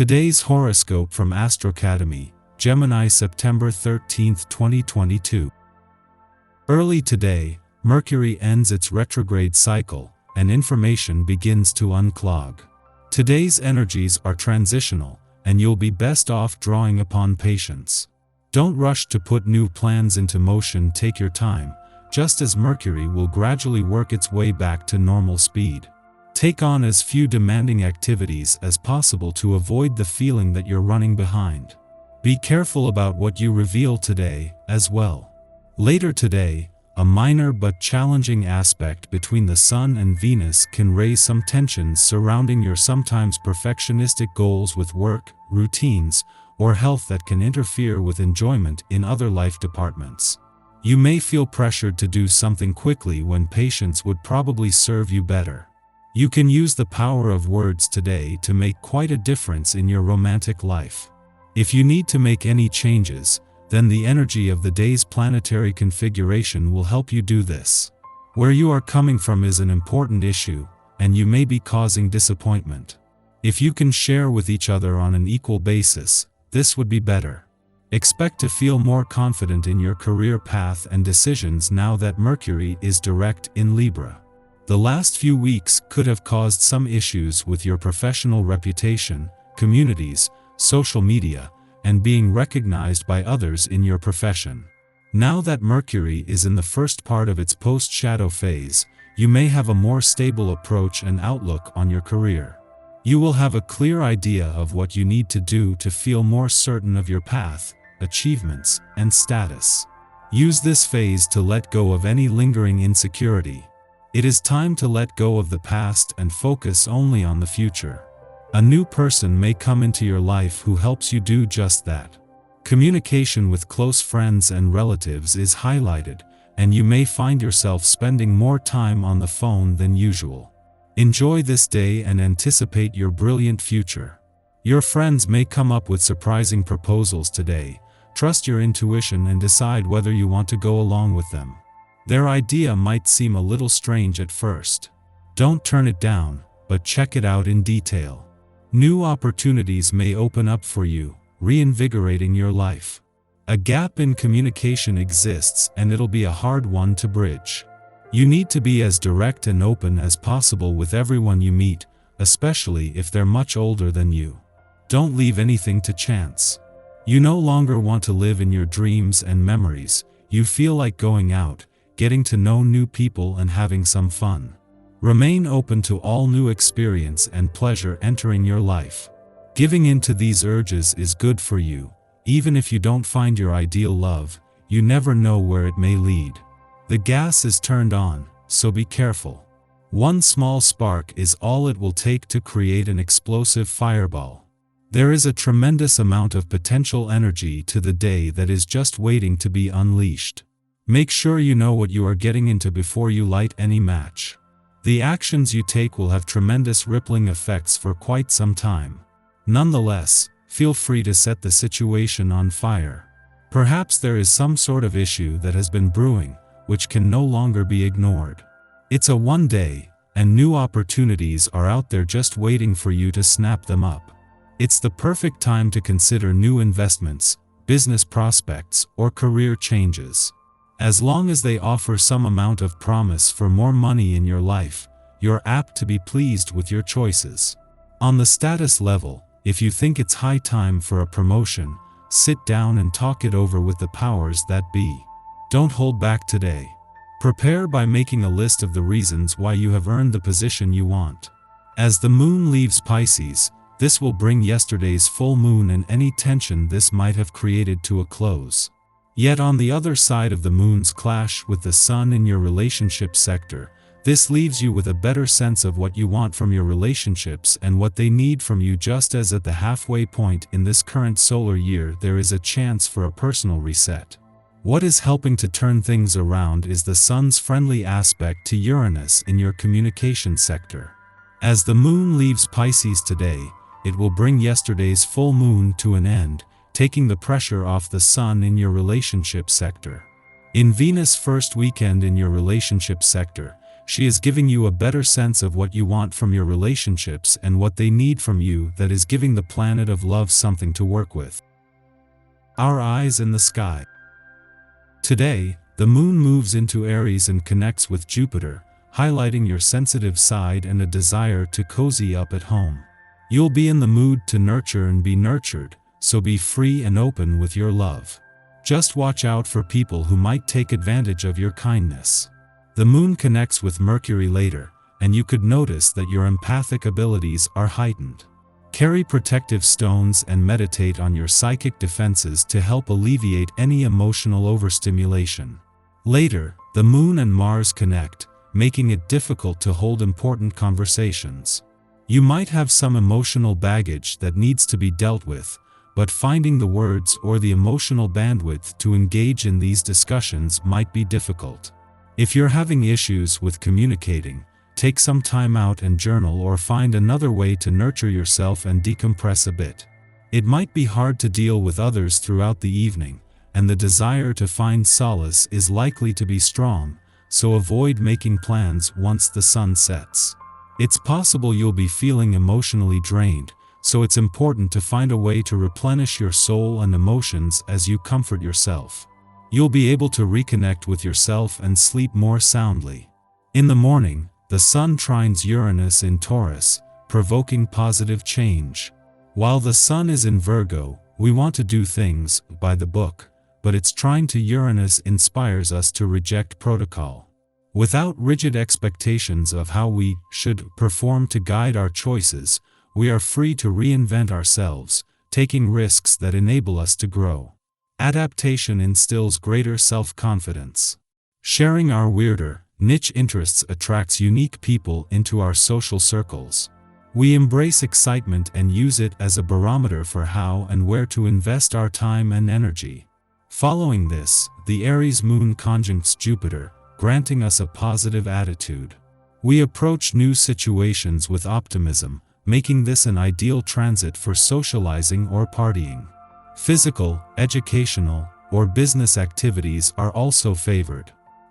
Today's horoscope from Astrocademy, Gemini, September 13, 2022. Early today, Mercury ends its retrograde cycle, and information begins to unclog. Today's energies are transitional, and you'll be best off drawing upon patience. Don't rush to put new plans into motion. Take your time, just as Mercury will gradually work its way back to normal speed. Take on as few demanding activities as possible to avoid the feeling that you're running behind. Be careful about what you reveal today, as well. Later today, a minor but challenging aspect between the Sun and Venus can raise some tensions surrounding your sometimes perfectionistic goals with work, routines, or health that can interfere with enjoyment in other life departments. You may feel pressured to do something quickly when patience would probably serve you better. You can use the power of words today to make quite a difference in your romantic life. If you need to make any changes, then the energy of the day's planetary configuration will help you do this. Where you are coming from is an important issue, and you may be causing disappointment. If you can share with each other on an equal basis, this would be better. Expect to feel more confident in your career path and decisions now that Mercury is direct in Libra. The last few weeks could have caused some issues with your professional reputation, communities, social media, and being recognized by others in your profession. Now that Mercury is in the first part of its post-shadow phase, you may have a more stable approach and outlook on your career. You will have a clear idea of what you need to do to feel more certain of your path, achievements, and status. Use this phase to let go of any lingering insecurity. It is time to let go of the past and focus only on the future. A new person may come into your life who helps you do just that. Communication with close friends and relatives is highlighted, and you may find yourself spending more time on the phone than usual. Enjoy this day and anticipate your brilliant future. Your friends may come up with surprising proposals today. Trust your intuition and decide whether you want to go along with them. Their idea might seem a little strange at first. Don't turn it down, but check it out in detail. New opportunities may open up for you, reinvigorating your life. A gap in communication exists, and it'll be a hard one to bridge. You need to be as direct and open as possible with everyone you meet, especially if they're much older than you. Don't leave anything to chance. You no longer want to live in your dreams and memories. You feel like going out, getting to know new people and having some fun. Remain open to all new experience and pleasure entering your life. Giving in to these urges is good for you. Even if you don't find your ideal love, you never know where it may lead. The gas is turned on, so be careful. One small spark is all it will take to create an explosive fireball. There is a tremendous amount of potential energy to the day that is just waiting to be unleashed. Make sure you know what you are getting into before you light any match. The actions you take will have tremendous rippling effects for quite some time. Nonetheless, feel free to set the situation on fire. Perhaps there is some sort of issue that has been brewing, which can no longer be ignored. It's a one day, and new opportunities are out there just waiting for you to snap them up. It's the perfect time to consider new investments, business prospects, or career changes. As long as they offer some amount of promise for more money in your life, you're apt to be pleased with your choices. On the status level, if you think it's high time for a promotion, sit down and talk it over with the powers that be. Don't hold back today. Prepare by making a list of the reasons why you have earned the position you want. As the moon leaves Pisces, this will bring yesterday's full moon and any tension this might have created to a close. Yet on the other side of the moon's clash with the sun in your relationship sector, this leaves you with a better sense of what you want from your relationships and what they need from you. Just as at the halfway point in this current solar year there is a chance for a personal reset. What is helping to turn things around is the sun's friendly aspect to Uranus in your communication sector. As the moon leaves Pisces today, it will bring yesterday's full moon to an end, taking the pressure off the sun in your relationship sector. In Venus' first weekend in your relationship sector, she is giving you a better sense of what you want from your relationships and what they need from you. That is giving the planet of love something to work with. Our eyes in the sky. Today, the moon moves into Aries and connects with Jupiter, highlighting your sensitive side and a desire to cozy up at home. You'll be in the mood to nurture and be nurtured, so be free and open with your love. Just watch out for people who might take advantage of your kindness. The moon connects with Mercury later, and you could notice that your empathic abilities are heightened. Carry protective stones and meditate on your psychic defenses to help alleviate any emotional overstimulation. Later, the moon and Mars connect, making it difficult to hold important conversations. You might have some emotional baggage that needs to be dealt with, but finding the words or the emotional bandwidth to engage in these discussions might be difficult. If you're having issues with communicating, take some time out and journal or find another way to nurture yourself and decompress a bit. It might be hard to deal with others throughout the evening, and the desire to find solace is likely to be strong, so avoid making plans once the sun sets. It's possible you'll be feeling emotionally drained, so it's important to find a way to replenish your soul and emotions as you comfort yourself. You'll be able to reconnect with yourself and sleep more soundly. In the morning, the sun trines Uranus in Taurus, provoking positive change. While the sun is in Virgo, we want to do things by the book, but its trine to Uranus inspires us to reject protocol. Without rigid expectations of how we should perform to guide our choices, we are free to reinvent ourselves, taking risks that enable us to grow. Adaptation instills greater self-confidence. Sharing our weirder, niche interests attracts unique people into our social circles. We embrace excitement and use it as a barometer for how and where to invest our time and energy. Following this, the Aries moon conjuncts Jupiter, granting us a positive attitude. We approach new situations with optimism, making this an ideal transit for socializing or partying. Physical, educational, or business activities are also favored.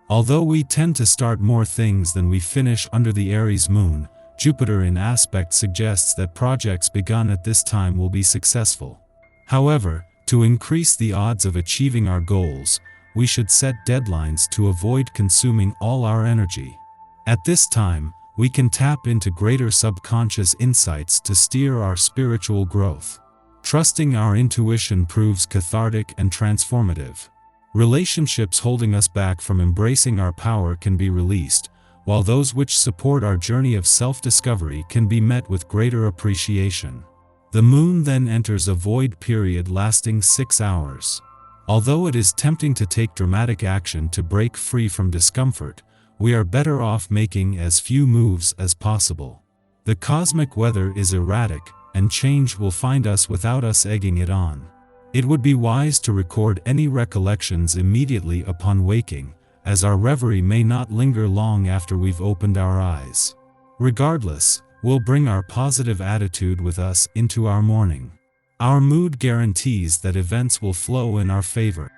Although we tend to start more things than we finish under the Aries moon, Jupiter in aspect suggests that projects begun at this time will be successful. However, to increase the odds of achieving our goals, we should set deadlines to avoid consuming all our energy. At this time, we can tap into greater subconscious insights to steer our spiritual growth. Trusting our intuition proves cathartic and transformative. Relationships holding us back from embracing our power can be released, while those which support our journey of self-discovery can be met with greater appreciation. The moon then enters a void period lasting 6 hours. Although it is tempting to take dramatic action to break free from discomfort, we are better off making as few moves as possible. The cosmic weather is erratic, and change will find us without us egging it on. It would be wise to record any recollections immediately upon waking, as our reverie may not linger long after we've opened our eyes. Regardless, we'll bring our positive attitude with us into our morning. Our mood guarantees that events will flow in our favor.